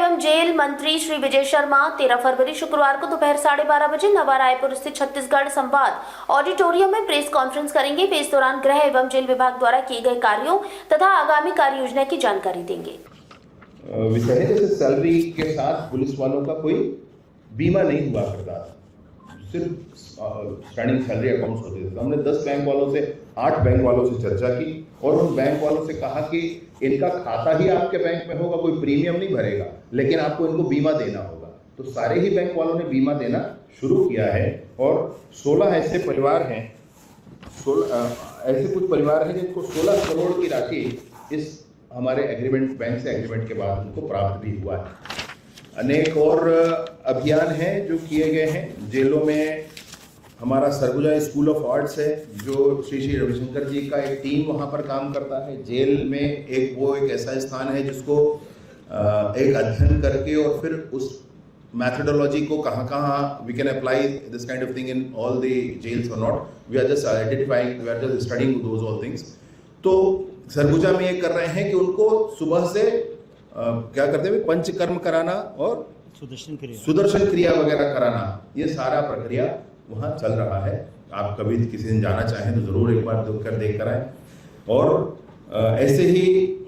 एवं जेल मंत्री श्री विजय शर्मा 13 फरवरी शुक्रवार को दोपहर 12:30 बजे नवा रायपुर स्थित छत्तीसगढ़ संवाद ऑडिटोरियम में प्रेस कॉन्फ्रेंस करेंगे। वे इस दौरान गृह एवं जेल विभाग द्वारा किए गए कार्यों तथा आगामी कार्य योजना की जानकारी देंगे। विषय है जैसे सैलरी के साथ पुलिस वालों का कोई बीमा नहीं हुआ करता, सिर्फ स्टैंडिंग सैलरी अकाउंट्स होते थे। तो हमने 10 बैंक वालों से 8 बैंक वालों से चर्चा की और उन बैंक वालों से कहा कि इनका खाता ही आपके बैंक में होगा, कोई प्रीमियम नहीं भरेगा, लेकिन आपको इनको बीमा देना होगा। तो सारे ही बैंक वालों ने बीमा देना शुरू किया है और 16 ऐसे परिवार हैं, ऐसे कुछ परिवार हैं जिनको 16 करोड़ की राशि इस हमारे एग्रीमेंट, बैंक से एग्रीमेंट के बाद उनको प्राप्त भी हुआ है। अनेक और अभियान हैं जो किए गए हैं। जेलों में हमारा सरगुजा स्कूल ऑफ आर्ट्स है, जो श्री रविशंकर जी का एक टीम वहाँ पर काम करता है। जेल में एक ऐसा स्थान है जिसको एक अध्ययन करके और फिर उस मैथडोलॉजी को कहाँ we can apply this kind of thing in all the jails और not, we are just identifying, we are just studying those all things. तो सरगुजा में ये कर रहे हैं कि उनको सुबह से क्या करते हैं, पंचकर्म कराना और सुदर्शन क्रिया वगैरह कराना, ये सारा प्रक्रिया वहाँ चल रहा है। आप कभी किसी दिन जाना चाहें तो ज़रूर एक बार देख कर आए। और ऐसे ही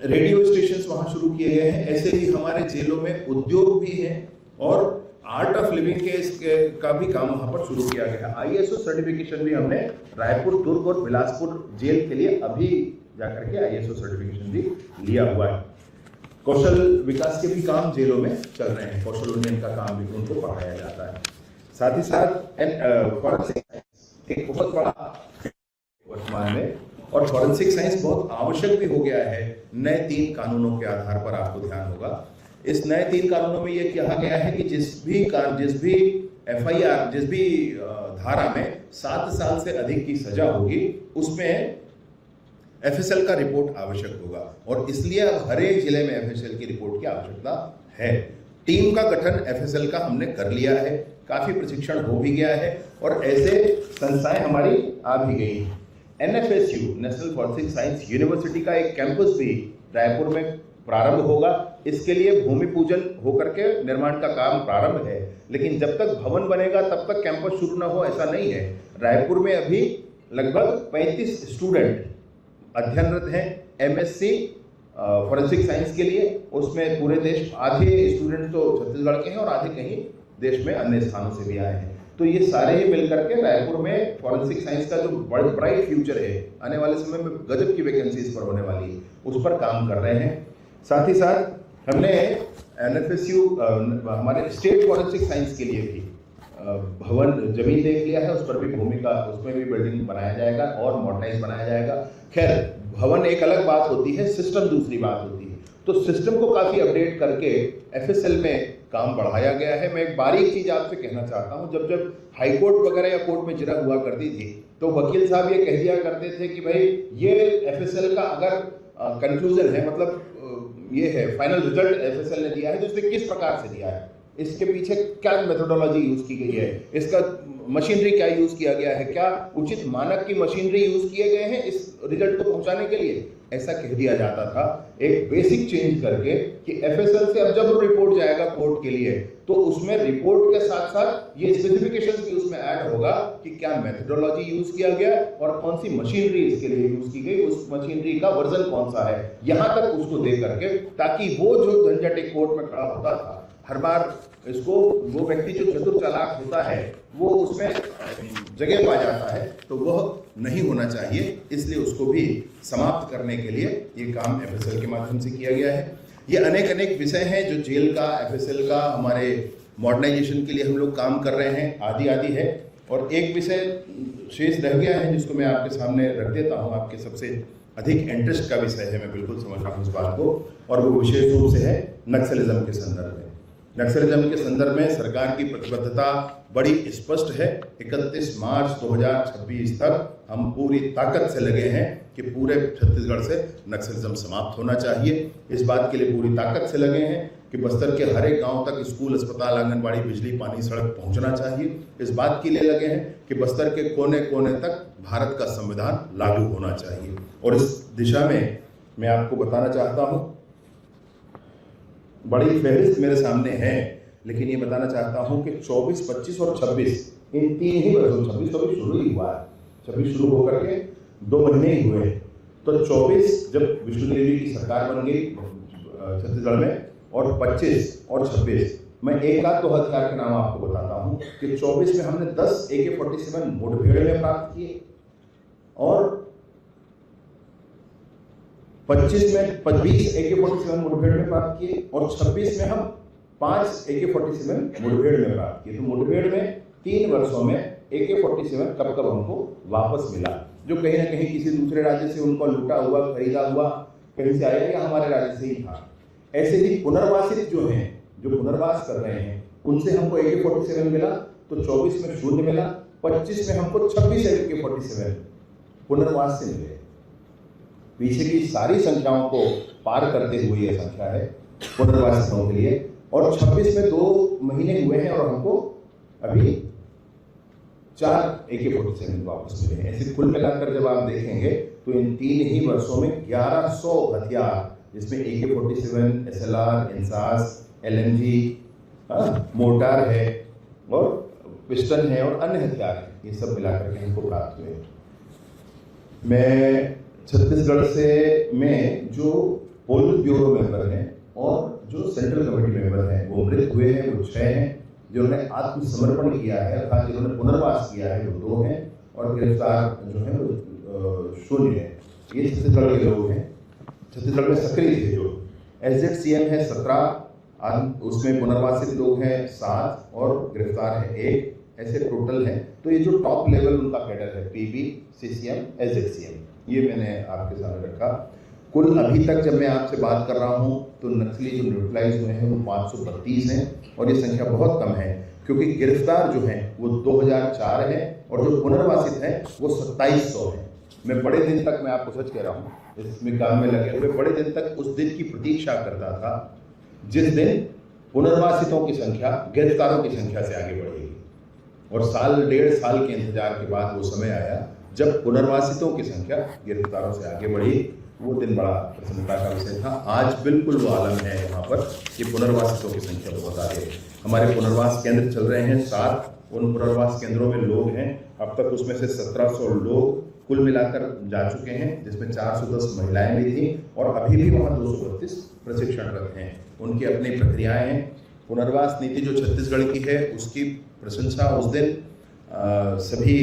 रेडियो स्टेशंस वहाँ शुरू किए गए हैं। ऐसे ही हमारे जेलों में उद्योग भी हैं और आर्ट ऑफ लिविंग के का भी काम वहाँ पर शुरू किया गया है। ISO सर्टिफिकेशन भी हमने रायपुर, दुर्ग और बिलासपुर जेल के लिए अभी जाकर के ISO सर्टिफिकेशन भी लिया हुआ है। कौशल विकास के भी काम जेलों में चल रहे हैं, कौशल उन्नयन का काम भी उनको पढ़ाया जाता है। साथ ही साथ फॉरेंसिक एक बहुत बड़ा वर्तमान में, और फॉरेंसिक साइंस बहुत आवश्यक भी हो गया है नए 3 कानूनों के आधार पर। आपको ध्यान होगा इस नए 3 कानूनों में ये कहा गया है कि जिस भी FIR, जिस भी धारा में 7 साल से अधिक की सजा होगी उसमें FSL का रिपोर्ट आवश्यक होगा, और इसलिए अब हर एक जिले में FSL की रिपोर्ट की आवश्यकता है। टीम का गठन FSL का हमने कर लिया है, काफी प्रशिक्षण हो भी गया है और ऐसे संस्थाएं हमारी आ भी गई हैं। NFSU, national forensic science university का एक कैंपस भी रायपुर में प्रारंभ होगा। इसके लिए भूमि पूजन होकर के निर्माण का काम प्रारंभ है, लेकिन जब तक भवन बनेगा तब तक कैंपस शुरू न हो ऐसा नहीं है। रायपुर में अभी लगभग 35 स्टूडेंट अध्ययनरत हैं MSc फॉरेंसिक साइंस के लिए। उसमें पूरे देश, आधे स्टूडेंट तो छत्तीसगढ़ के हैं और आधे कहीं देश में अन्य स्थानों से भी आए हैं। तो ये सारे ही मिलकर के रायपुर में फॉरेंसिक साइंस का जो ब्राइट फ्यूचर है, आने वाले समय में गजब की वैकेंसी इस पर होने वाली है, उस पर काम कर रहे हैं। साथ ही साथ हमने NFSU हमारे स्टेट फॉरेंसिक साइंस के लिए भी भवन जमीन देख लिया है, उस पर भी भूमिका, उसमें भी बिल्डिंग बनाया जाएगा और मॉडर्नाइज बनाया जाएगा। खैर, भवन एक अलग बात होती है, सिस्टम दूसरी बात होती है। तो सिस्टम को काफी अपडेट करके FSL में काम बढ़ाया गया है। मैं एक बारीक चीज आपसे कहना चाहता हूं, जब हाईकोर्ट वगैरह या कोर्ट में जिरह हुआ करती थी तो वकील साहब ये कह दिया करते थे कि भाई ये FSL का अगर कंक्लूजन है, मतलब ये है फाइनल रिजल्ट FSL ने दिया है, तो उसने किस प्रकार से दिया है, इसके पीछे क्या मेथोडोलॉजी यूज की गई है, इसका मशीनरी क्या यूज किया गया है, क्या उचित मानक की मशीनरी यूज किए गए हैं इस रिजल्ट को पहुंचाने के लिए, ऐसा कह दिया जाता था। एक बेसिक चेंज करके कि FSL से अब जब रिपोर्ट जाएगा कोर्ट के लिए तो उसमें रिपोर्ट के साथ साथ ये स्पेसिफिकेशंस भी उसमें ऐड होगा कि क्या मेथोडोलॉजी यूज किया गया और कौन सी मशीनरी इसके लिए यूज की गई, उस मशीनरी का वर्जन कौन सा है, यहां तक उसको दे करके, ताकि वो जो झंझट एक कोर्ट में खड़ा होता था हर बार, इसको वो व्यक्ति जो चतुर चालाक होता है वो उसमें जगह पा जाता है, तो वह नहीं होना चाहिए। इसलिए उसको भी समाप्त करने के लिए ये काम FSL के माध्यम से किया गया है। ये अनेक विषय हैं जो जेल का, FSL का, हमारे मॉडर्नाइजेशन के लिए हम लोग काम कर रहे हैं, आदि है। और एक विषय शेष रह गया है जिसको मैं आपके सामने रख देता हूँ, आपके सबसे अधिक इंटरेस्ट का विषय है, मैं बिल्कुल समझ रहा हूँ इस बात को, और वो विशेष रूप से है नक्सलिज्म के संदर्भ में। नक्सलिज्म के संदर्भ में सरकार की प्रतिबद्धता बड़ी स्पष्ट है। 31 मार्च 2026 तक हम पूरी ताकत से लगे हैं कि पूरे छत्तीसगढ़ से नक्सलिज्म समाप्त होना चाहिए। इस बात के लिए पूरी ताकत से लगे हैं कि बस्तर के हर एक गांव तक स्कूल, अस्पताल, आंगनबाड़ी, बिजली, पानी, सड़क पहुंचना चाहिए। इस बात के लिए लगे हैं कि बस्तर के कोने कोने तक भारत का संविधान लागू होना चाहिए। और इस दिशा में मैं आपको बताना चाहता हूं, बड़ी फहरिस्त मेरे सामने है, लेकिन ये बताना चाहता हूँ कि 24, 25 और 26 इन 3 ही वर्षों, 26 तो अभी शुरू ही हुआ है, 26 शुरू होकर के 2 महीने ही हुए, तो 24 जब विष्णुदेव जी की सरकार बन गई छत्तीसगढ़ में, और 25 और 26 मैं एक आध तो हथियार के नाम आपको बताता हूँ कि 24 में हमने 10 AK-47 मुठभेड़ में प्राप्त किए, और 25 में 20 AK-47 मुठभेड़ में प्राप्त किए, और 26 में हम 5 AK-47 मुठभेड़ में प्राप्त किए। तो मुठभेड़ में 3 वर्षों में AK-47 कब कब हमको वापस मिला, जो कहीं ना कहीं किसी दूसरे राज्य से उनको लूटा हुआ, खरीदा हुआ कहीं से आया या हमारे राज्य से ही था। ऐसे ही पुनर्वासित जो हैं, जो पुनर्वास कर रहे हैं, उनसे हमको AK-47 मिला, तो 24 में 0 मिला, 25 में हमको 26 AK-47 पुनर्वास से मिले। पीछे की सारी संख्याओं को पार करते हुए यह संख्या है पुनर्वासितों के लिए, और 26 में 2 महीने हुए हैं और हमको अभी 4 AK-47 वापस मिले हैं। ऐसे कुल मिलाकर जब आप देखेंगे तो इन 3 ही वर्षों में 1100 हथियार, जिसमें AK-47, SLR, INSAS, LMG, mortar है और पिस्टन है और अन्य हथियार है, ये सब मिलाकर के हमको प्राप्त हुए। मैं छत्तीसगढ़ से में जो पोलिट ब्यूरो मेंबर हैं और जो सेंट्रल कमेटी मेंबर हैं, वो मृत हुए हैं, वो 6 हैं। जिन्होंने आत्मसमर्पण किया है अर्थात जिन्होंने पुनर्वास किया है, वो 2 हैं, और गिरफ्तार जो है वो 0 है। ये छत्तीसगढ़ के लोग हैं, छत्तीसगढ़ में सक्रिय थे। जो SZCM है 17, उसमें पुनर्वासित लोग हैं 7 और गिरफ्तार है 1, ऐसे टोटल हैं। तो ये जो टॉप लेवल उनका कैडर है, PB, CCM, SZCM, ये मैंने आपके सामने रखा। कुल अभी तक जब मैं आपसे बात कर रहा हूँ तो नक्सली जो न्यूट्रलाइज हुए हैं वो 532 हैं, और ये संख्या बहुत कम है क्योंकि गिरफ्तार जो हैं वो 2004 हैं और जो पुनर्वासित हैं वो 2700 हैं। मैं बड़े दिन तक, मैं आपको सच कह रहा हूँ, इसमें काम में लगे हुए बड़े दिन तक उस दिन की प्रतीक्षा करता था जिस दिन पुनर्वासितों की संख्या गिरफ्तारों की संख्या से आगे बढ़ेगी, और 1.5 साल के इंतजार के बाद वो समय आया जब पुनर्वासितों की संख्या गिरफ्तारों से आगे बढ़ी। वो दिन बड़ा प्रसन्नता का विषय था। आज बिल्कुल वो आलम है यहाँ पर कि पुनर्वासितों की संख्या बहुत आगे है। हमारे पुनर्वास केंद्र चल रहे हैं 7, उन पुनर्वास केंद्रों में लोग हैं अब तक, उसमें से 1700 लोग कुल मिलाकर जा चुके हैं, जिसमें 410 महिलाएं भी थी, और अभी भी वहाँ 232 प्रशिक्षणरत हैं। उनकी अपनी प्रक्रियाएं हैं। पुनर्वास नीति जो छत्तीसगढ़ की है उसकी प्रशंसा उस दिन सभी,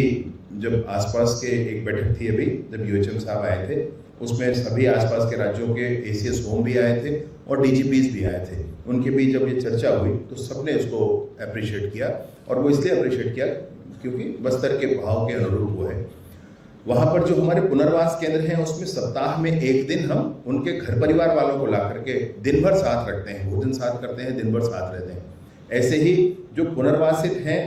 जब आसपास के एक बैठक थी अभी, जब UHM साहब आए थे, उसमें सभी आसपास के राज्यों के ACS होम भी आए थे और DGPs भी आए थे। उनके बीच जब ये चर्चा हुई तो सबने उसको अप्रिशिएट किया, और वो इसलिए अप्रिशिएट किया क्योंकि बस्तर के भाव के अनुरूप वो है। वहाँ पर जो हमारे पुनर्वास केंद्र हैं उसमें सप्ताह में 1 दिन हम उनके घर परिवार वालों को ला करके दिन भर साथ रखते हैं, भोजन साथ करते हैं, दिन भर साथ रहते हैं। ऐसे ही जो पुनर्वासित हैं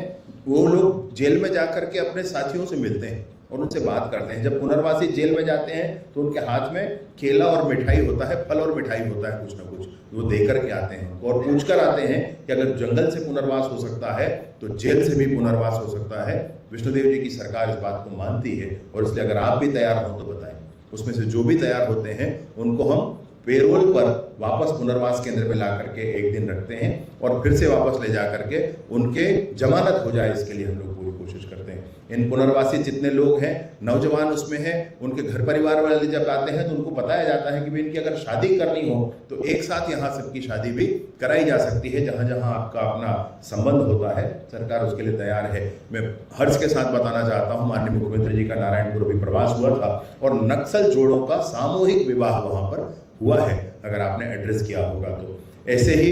वो लोग जेल में जा करके अपने साथियों से मिलते हैं और उनसे बात करते हैं। जब पुनर्वासी जेल में जाते हैं तो उनके हाथ में केला और मिठाई होता है, फल और मिठाई होता है, कुछ ना कुछ वो दे करके आते हैं और पूछ कर आते हैं कि अगर जंगल से पुनर्वास हो सकता है तो जेल से भी पुनर्वास हो सकता है। विष्णुदेव जी की सरकार इस बात को मानती है, और इसलिए अगर आप भी तैयार हो तो बताएं। उसमें से जो भी तैयार होते हैं उनको हम पेरोल पर वापस पुनर्वास केंद्र में ला करके 1 दिन रखते हैं और फिर से वापस ले जा करके उनके जमानत हो जाए, इसके लिए हम लोग पूरी कोशिश करते हैं। इन पुनर्वासी जितने लोग हैं, नौजवान उसमें हैं, उनके घर परिवार वाले जब आते हैं तो उनको बताया जाता है कि भाई इनकी अगर शादी करनी हो तो एक साथ यहाँ सबकी शादी भी कराई जा सकती है। जहाँ जहाँ आपका अपना संबंध होता है सरकार उसके लिए तैयार है। मैं हर्ष के साथ बताना चाहता हूँ, माननीय मुख्यमंत्री जी का नारायणपुर भी प्रवास हुआ था और नक्सल जोड़ों का सामूहिक विवाह वहाँ पर हुआ है, अगर आपने एड्रेस किया होगा तो। ऐसे ही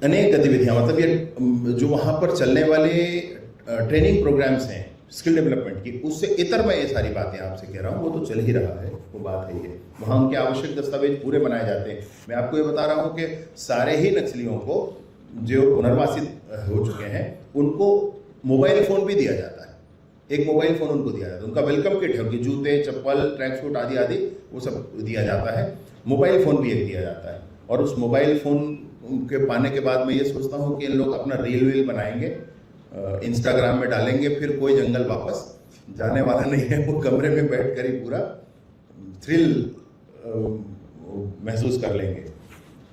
अनेक गतिविधियां, मतलब ये जो वहाँ पर चलने वाले ट्रेनिंग प्रोग्राम्स हैं स्किल डेवलपमेंट की, उससे इतर मैं ये सारी बातें आपसे कह रहा हूँ, वो तो चल ही रहा है, वो बात है ये। वहाँ उनके आवश्यक दस्तावेज पूरे बनाए जाते हैं। मैं आपको ये बता रहा हूँ कि सारे ही नक्सलियों को जो पुनर्वासित हो चुके हैं उनको मोबाइल फ़ोन भी दिया जाता है। एक मोबाइल फ़ोन उनको दिया जाता है, उनका वेलकम किट है, उनकी जूते, चप्पल, ट्रैक सूट आदि आदि वो सब दिया जाता है। मोबाइल फ़ोन भी एक दिया जाता है, और उस मोबाइल फ़ोन के पाने के बाद मैं ये सोचता हूँ कि इन लोग अपना रील वील बनाएंगे, इंस्टाग्राम में डालेंगे, फिर कोई जंगल वापस जाने वाला नहीं है। वो कमरे में बैठ कर ही पूरा थ्रिल महसूस कर लेंगे।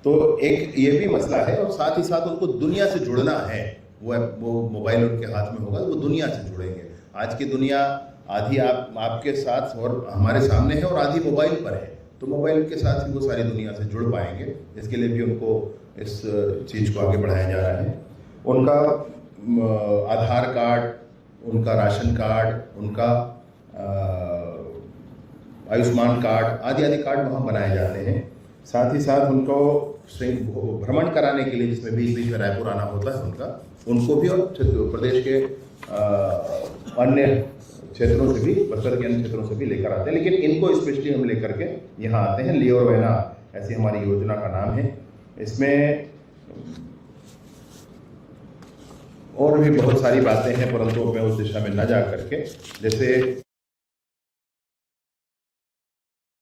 तो एक ये भी मसला है, और साथ ही साथ उनको दुनिया से जुड़ना है। वो मोबाइल उनके हाथ में होगा तो वो दुनिया से जुड़ेंगे। आज की दुनिया आधी आपके साथ और हमारे सामने है और आधी मोबाइल पर है, तो मोबाइल के साथ ही वो सारी दुनिया से जुड़ पाएंगे। इसके लिए भी उनको इस चीज़ को आगे बढ़ाया जा रहा है। उनका आधार कार्ड, उनका राशन कार्ड, उनका आयुष्मान कार्ड आदि कार्ड वहाँ बनाए जाते हैं। साथ ही साथ उनको भ्रमण कराने के लिए, जिसमें बीच बीच में रायपुर आना होता है उनको भी, और प्रदेश के अन्य क्षेत्रों से भी, बस्तर के अन्य क्षेत्रों से भी लेकर आते हैं। लेकिन इनको स्पेशली हम लेकर के यहाँ आते हैं। लियो और वैना ऐसी हमारी योजना का नाम है। इसमें और भी बहुत सारी बातें हैं, परंतु मैं उस दिशा में न जा करके, जैसे